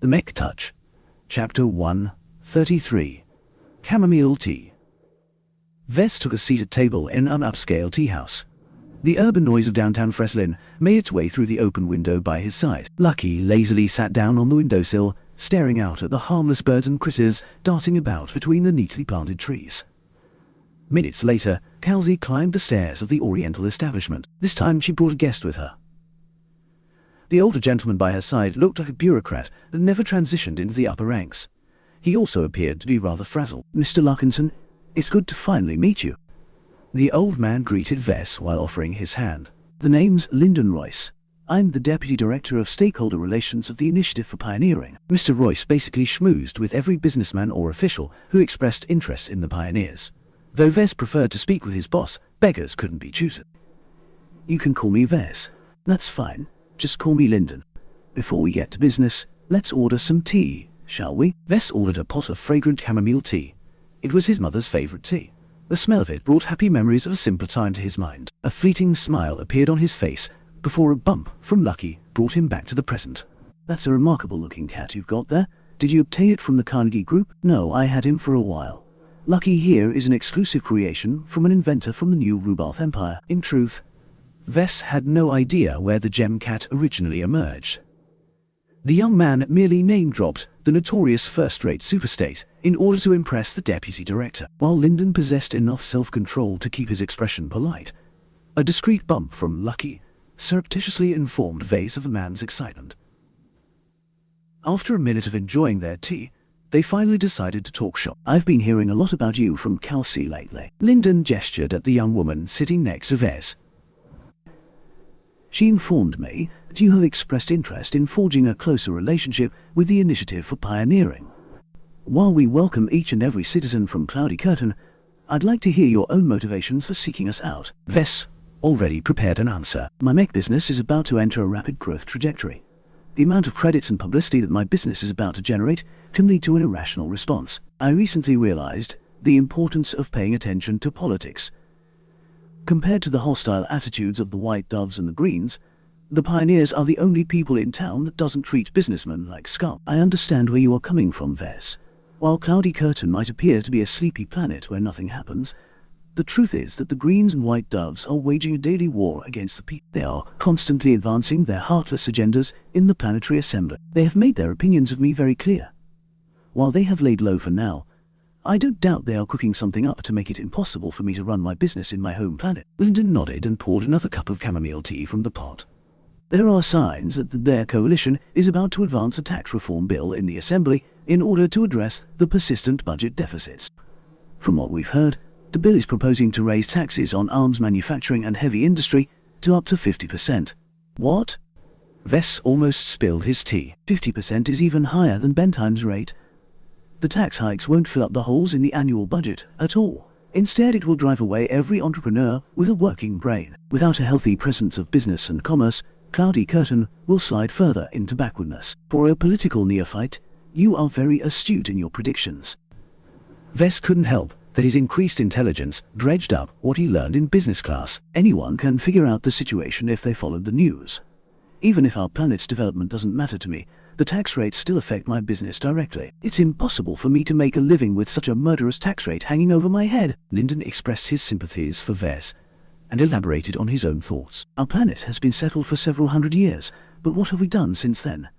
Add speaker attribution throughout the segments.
Speaker 1: The Mech Touch. Chapter 133. Chamomile Tea. Vess took a seat at table in an upscale tea house. The urban noise of downtown Freslin made its way through the open window by his side. Lucky lazily sat down on the windowsill, staring out at the harmless birds and critters darting about between the neatly planted trees. Minutes later, Kelsey climbed the stairs of the Oriental establishment. This time she brought a guest with her. The older gentleman by her side looked like a bureaucrat that never transitioned into the upper ranks. He also appeared to be rather frazzled. "Mr. Larkinson, it's good to finally meet you." The old man greeted Vess while offering his hand. "The name's Lyndon Royce. I'm the Deputy Director of Stakeholder Relations of the Initiative for Pioneering." Mr. Royce basically schmoozed with every businessman or official who expressed interest in the pioneers. Though Vess preferred to speak with his boss, beggars couldn't be choosers. "You can call me Vess. That's fine. Just call me Lyndon. Before we get to business, let's order some tea, shall we?" Vess ordered a pot of fragrant chamomile tea. It was his mother's favorite tea. The smell of it brought happy memories of a simpler time to his mind. A fleeting smile appeared on his face before a bump from Lucky brought him back to the present. "That's a remarkable-looking cat you've got there. Did you obtain it from the Carnegie Group?" "No, I had him for a while. Lucky here is an exclusive creation from an inventor from the new Rubarth Empire." In truth, Vess had no idea where the gem cat originally emerged. The young man merely name-dropped the notorious first-rate superstate in order to impress the deputy director, while Lyndon possessed enough self-control to keep his expression polite. A discreet bump from Lucky surreptitiously informed Vess of the man's excitement. After a minute of enjoying their tea, they finally decided to talk shop. "I've been hearing a lot about you from Kelsey lately." Lyndon gestured at the young woman sitting next to Vess. "She informed me that you have expressed interest in forging a closer relationship with the Initiative for Pioneering. While we welcome each and every citizen from Cloudy Curtain, I'd like to hear your own motivations for seeking us out." Vess already prepared an answer. "My Mech business is about to enter a rapid growth trajectory. The amount of credits and publicity that my business is about to generate can lead to an irrational response. I recently realized the importance of paying attention to politics. Compared to the hostile attitudes of the White Doves and the Greens, the Pioneers are the only people in town that doesn't treat businessmen like scum." "I understand where you are coming from, Vess. While Cloudy Curtain might appear to be a sleepy planet where nothing happens, the truth is that the Greens and White Doves are waging a daily war against the people. They are constantly advancing their heartless agendas in the Planetary Assembly. They have made their opinions of me very clear. While they have laid low for now, I don't doubt they are cooking something up to make it impossible for me to run my business in my home planet." Lyndon nodded and poured another cup of chamomile tea from the pot. "There are signs that their coalition is about to advance a tax reform bill in the Assembly in order to address the persistent budget deficits. From what we've heard, the bill is proposing to raise taxes on arms manufacturing and heavy industry to up to 50%. "What?" Vess almost spilled his tea. 50% is even higher than Bentheim's rate. The tax hikes won't fill up the holes in the annual budget at all. Instead, it will drive away every entrepreneur with a working brain. Without a healthy presence of business and commerce, Cloudy Curtain will slide further into backwardness. For a political neophyte, you are very astute in your predictions." Vess couldn't help that his increased intelligence dredged up what he learned in business class. Anyone can figure out the situation if they followed the news. Even if our planet's development doesn't matter to me, the tax rates still affect my business directly. It's impossible for me to make a living with such a murderous tax rate hanging over my head. Lyndon expressed his sympathies for Vess and elaborated on his own thoughts. "Our planet has been settled for several hundred years, but what have we done since then?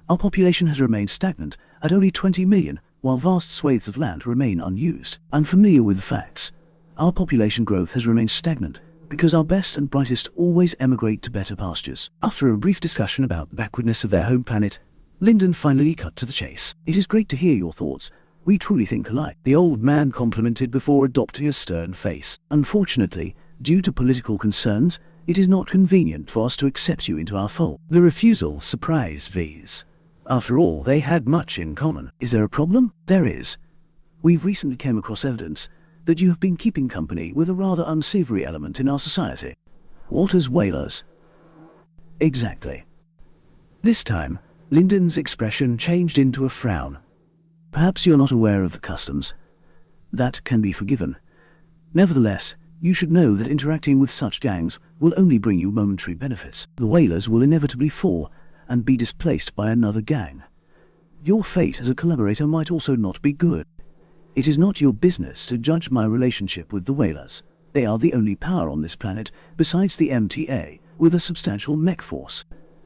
Speaker 1: Our population has remained stagnant at only 20 million, while vast swathes of land remain unused. I'm familiar with the facts. Our population growth has remained stagnant because our best and brightest always emigrate to better pastures." After a brief discussion about the backwardness of their home planet, Lyndon finally cut to the chase. "It is great to hear your thoughts. We truly think alike." The old man complimented before adopting a stern face. "Unfortunately, due to political concerns, it is not convenient for us to accept you into our fold." The refusal surprised Vess. After all, they had much in common. "Is there a problem?" "There is. We've recently came across evidence that you have been keeping company with a rather unsavory element in our society." "Walter's whalers." "Exactly." This time, Lyndon's expression changed into a frown. "Perhaps you're not aware of the customs. That can be forgiven. Nevertheless, you should know that interacting with such gangs will only bring you momentary benefits. The whalers will inevitably fall and be displaced by another gang. Your fate as a collaborator might also not be good. It is not your business to judge my relationship with the whalers. They are the only power on this planet, besides the MTA, with a substantial mech force.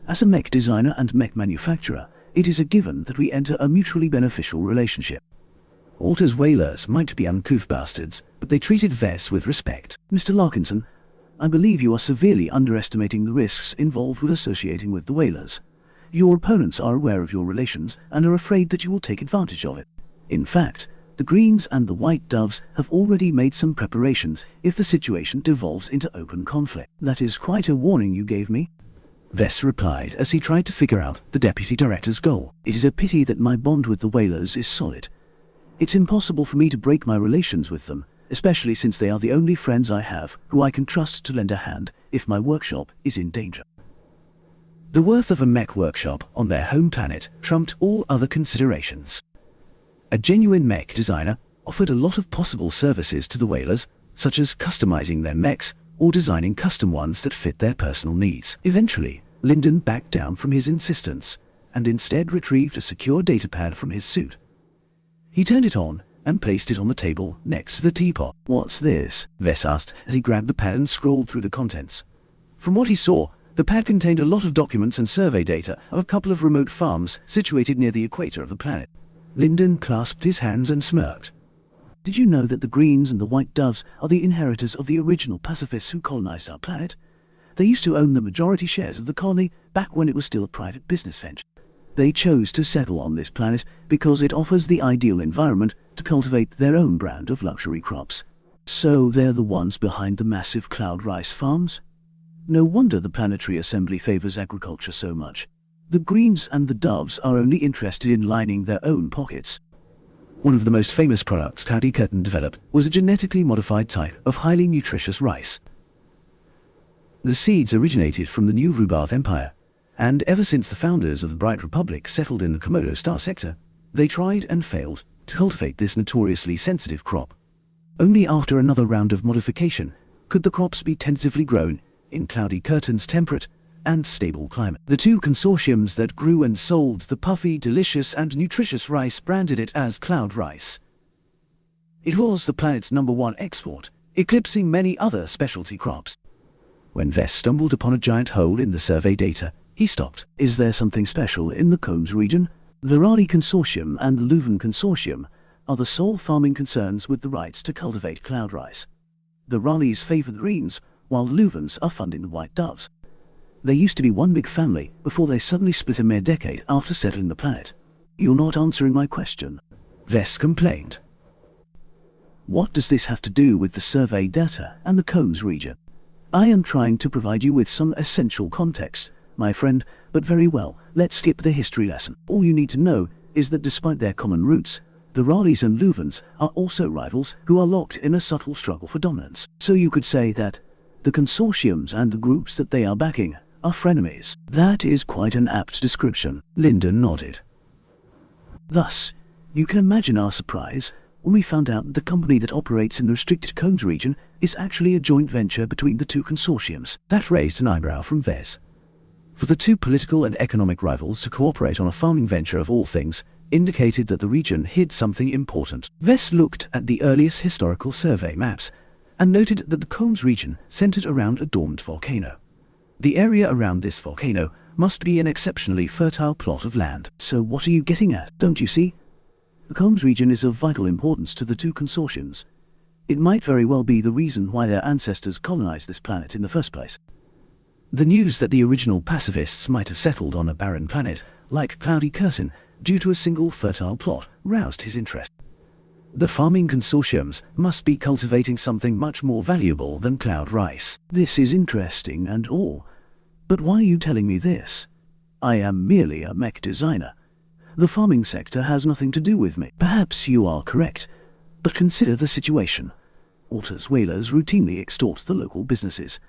Speaker 1: As a mech designer and mech manufacturer, it is a given that we enter a mutually beneficial relationship. Alta's whalers might be uncouth bastards, but they treated Vess with respect. Mr. Larkinson, I believe you are severely underestimating the risks involved with associating with the whalers. Your opponents are aware of your relations and are afraid that you will take advantage of it. In fact, the Greens and the White Doves have already made some preparations if the situation devolves into open conflict. That is quite a warning you gave me. Vess replied as he tried to figure out the Deputy Director's goal. It is a pity that my bond with the whalers is solid. It's impossible for me to break my relations with them, especially since they are the only friends I have who I can trust to lend a hand if my workshop is in danger. The worth of a mech workshop on their home planet trumped all other considerations. A genuine mech designer offered a lot of possible services to the whalers, such as customizing their mechs or designing custom ones that fit their personal needs. Eventually, Lyndon backed down from his insistence and instead retrieved a secure datapad from his suit. He turned it on and placed it on the table next to the teapot. "What's this?" Vess asked as he grabbed the pad and scrolled through the contents. From what he saw, the pad contained a lot of documents and survey data of a couple of remote farms situated near the equator of the planet. Lyndon clasped his hands and smirked. "Did you know that the Greens and the White Doves are the inheritors of the original pacifists who colonized our planet? They used to own the majority shares of the colony back when it was still a private business venture. They chose to settle on this planet because it offers the ideal environment to cultivate their own brand of luxury crops. So they're the ones behind the massive cloud rice farms? No wonder the Planetary Assembly favors agriculture so much. The Greens and the Doves are only interested in lining their own pockets." One of the most famous products Cloudy Curtain developed was a genetically modified type of highly nutritious rice. The seeds originated from the New Rubath Empire, and ever since the founders of the Bright Republic settled in the Komodo Star sector, they tried and failed to cultivate this notoriously sensitive crop. Only after another round of modification could the crops be tentatively grown in Cloudy Curtain's temperate and stable climate. The two consortiums that grew and sold the puffy, delicious and nutritious rice branded it as cloud rice. It was the planet's #1 export, eclipsing many other specialty crops. When Vess stumbled upon a giant hole in the survey data, he stopped. "Is there something special in the Combs region? The Raleigh Consortium and the Leuven Consortium are the sole farming concerns with the rights to cultivate cloud rice. The Raleighs favor the Greens, while the Leuvens are funding the White Doves. They used to be one big family before they suddenly split a mere decade after settling the planet." "You're not answering my question," Vess complained. "What does this have to do with the survey data and the Combs region?" "I am trying to provide you with some essential context, my friend, but very well, let's skip the history lesson. All you need to know is that despite their common roots, the Raleighs and Leuvens are also rivals who are locked in a subtle struggle for dominance. So you could say that the consortiums and the groups that they are backing are frenemies." "That is quite an apt description," Lyndon nodded. "Thus, you can imagine our surprise when we found out that the company that operates in the restricted Combs region is actually a joint venture between the two consortiums." That raised an eyebrow from Vess. For the two political and economic rivals to cooperate on a farming venture of all things indicated that the region hid something important. Vess looked at the earliest historical survey maps and noted that the Combs region centered around a dormant volcano. The area around this volcano must be an exceptionally fertile plot of land. "So what are you getting at? Don't you see? The Combs region is of vital importance to the two consortiums. It might very well be the reason why their ancestors colonized this planet in the first place." The news that the original pacifists might have settled on a barren planet, like Cloudy Curtain, due to a single fertile plot, roused his interest. The farming consortiums must be cultivating something much more valuable than cloud rice. "This is interesting and all, but why are you telling me this? I am merely a mech designer. The farming sector has nothing to do with me." "Perhaps you are correct, but consider the situation. Alta's whalers routinely extort the local businesses.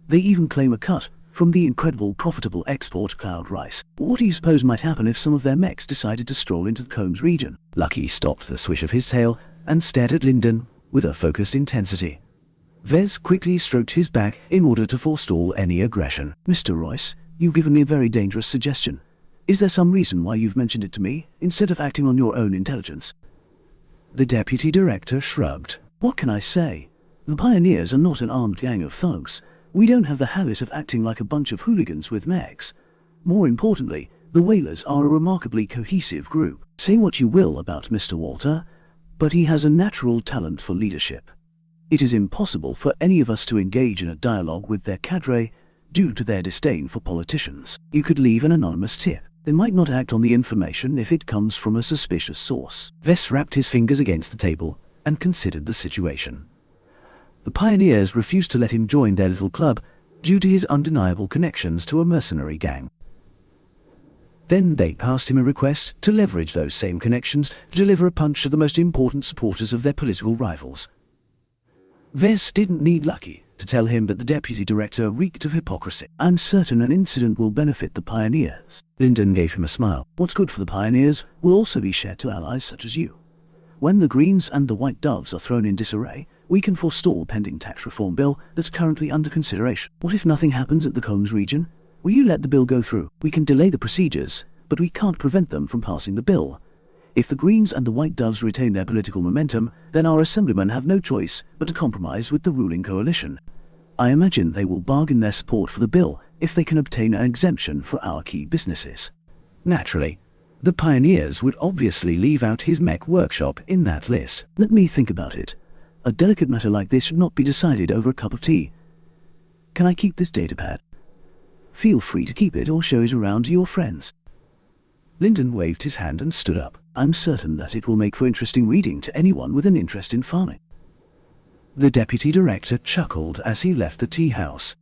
Speaker 1: They even claim a cut from the incredible profitable export cloud rice. What do you suppose might happen if some of their mechs decided to stroll into the Combs region?" Lucky stopped the swish of his tail and stared at Lyndon with a focused intensity. Vess quickly stroked his back in order to forestall any aggression. "Mr. Royce, you've given me a very dangerous suggestion. Is there some reason why you've mentioned it to me, instead of acting on your own intelligence? The deputy director shrugged. What can I say? The pioneers are not an armed gang of thugs. We don't have the habit of acting like a bunch of hooligans with mechs. More importantly, the Whalers are a remarkably cohesive group. Say what you will about Mr. Walter, but he has a natural talent for leadership. It is impossible for any of us to engage in a dialogue with their cadre due to their disdain for politicians. You could leave an anonymous tip. They might not act on the information if it comes from a suspicious source. Vess wrapped his fingers against the table and considered the situation. The pioneers refused to let him join their little club due to his undeniable connections to a mercenary gang. Then they passed him a request to leverage those same connections to deliver a punch to the most important supporters of their political rivals. Vess didn't need Lucky to tell him that the deputy director reeked of hypocrisy. I'm certain an incident will benefit the pioneers. Lyndon gave him a smile. What's good for the pioneers will also be shared to allies such as you. When the Greens and the White Doves are thrown in disarray, we can forestall pending tax reform bill that's currently under consideration. What if nothing happens at the Combs region? Will you let the bill go through? We can delay the procedures, but we can't prevent them from passing the bill. If the Greens and the White Doves retain their political momentum, then our assemblymen have no choice but to compromise with the ruling coalition. I imagine they will bargain their support for the bill if they can obtain an exemption for our key businesses. Naturally, the pioneers would obviously leave out his mech workshop in that list. Let me think about it. A delicate matter like this should not be decided over a cup of tea. Can I keep this datapad? Feel free to keep it or show it around to your friends. Lyndon waved his hand and stood up. I'm certain that it will make for interesting reading to anyone with an interest in farming. The deputy director chuckled as he left the tea house.